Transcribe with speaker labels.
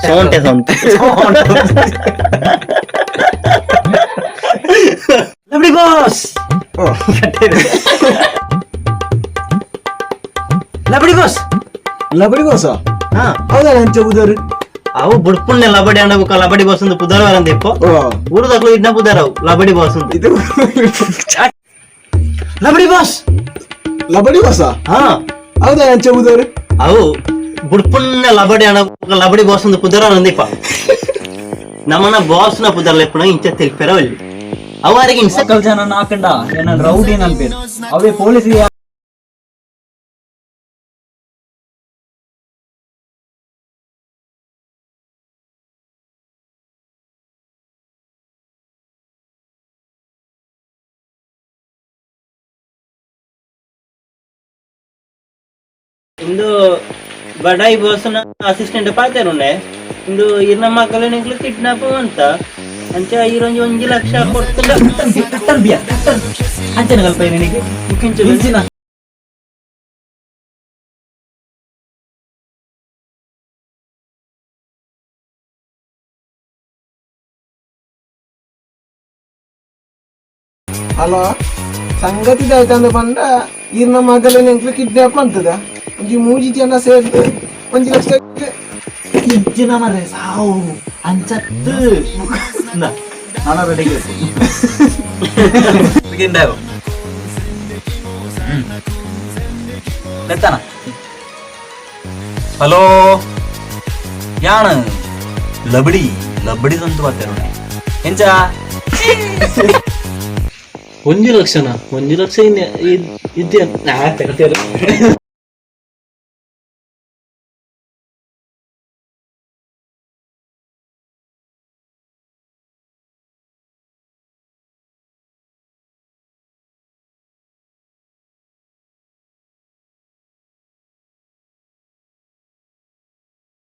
Speaker 1: ಸೊಂಟೆ ಸೊಂಟೆ ಲಬಡಿ boss ಲಬಡಿ boss
Speaker 2: ಲಬಡಿ ಬಾಸ
Speaker 1: ಹಾ
Speaker 2: ಹೌದಾ ಅಂಚ ಬುದರ್
Speaker 1: ಅವು ಬುಡ್ಪುಣ್ಯ ಲಬಡಿ ಅಂಡಬೇಕು ಲಬಡಿ ಬಾಸ್ ಒಂದು ಪುದಾರ ಅಂದಿಪ್ಪು ಊರದಾಗ್ಲು ಇದನ್ನ ಪುದಾರ ಅವು ಲಬಡಿ ಬಾಸ್ ಅಂತ
Speaker 2: ಇದು
Speaker 1: ಲಬಡಿ ಬಾಸ್
Speaker 2: ಲಬಡಿ ಬಾಸ
Speaker 1: ಹಾ
Speaker 2: ಹೌದಾ ಅಂಚ ಬುದರ್
Speaker 1: ಅವು ಬುಡ್ಪುಣ್ಯ ಲಬಡಿ ಅಂಡಬೇಕು ಲಬಡಿ ಬಾಸ್ ಒಂದು ಪುದಾರ ಅಂದಿಪ್ಪ ನಮ್ಮನ್ನ ಬಾಸ್ ನ ಪುದಾರ ಲೆಪ್ಪಣ ಇಂಚ ತಿಳ್ಪೆರ ಅಲ್ಲಿ ಅವರಿಗೆ
Speaker 3: ಸಕಲ್ ಜನ ನಾಕಂಡ ಏನ ರೌಡಿ ಅನ್ಬೇರು ಅವೇ ಪೊಲೀಸ್
Speaker 1: ಇಂದು ಬಡಾಯಿ ಬಾಸ್ನ ಅಸಿಸ್ಟೆಂಟ್ ಪಾತೇರುಂಡೆ ಇಂದು ಇರ್ನ ಮಕ್ಕಳನಿಗ್ಲು ಕಿಡ್ನಾಪ್ ಅಂತ ಅಂಚ ಈರೊಂಜಿ 1 ಲಕ್ಷ ಕೊಡ್ತಂಡ
Speaker 3: ಕಟ್ಟನ್ ಬಿಯ ಕಟ್ಟನ್ ಅಂಚನ ಕಲ್ಪ ನಿನಗೆ
Speaker 1: ಮುಖಿಂಚು
Speaker 2: ಅಲ್ಲ ಸಂಗತಿ ಆಯ್ತಂದ ಪಂಡ ಈರ್ನ ಮಗಲ ನೆಂಕ್ಲು ಕಿಡ್ನಾಪ್ ಅಂತದ ಒಂಜಿ 3 ಜನ ಸೇರ್ದು 1 ಲಕ್ಷ
Speaker 3: ಇಜ್ಜಿನ ಮರೆ ಸಾವು ಅಂಚತ್ತು ನಾನು ರೆಡಿಗೆ ಲೆತ್ತಾನ ಹಲೋ ಯಾಣ ಲಬಡಿ ಲಬಡಿ ತಂತು ಬರ್ತಾರ ಎಂಚ
Speaker 1: 1 ಲಕ್ಷನಾ 1 ಲಕ್ಷ ಇದ್ದೆ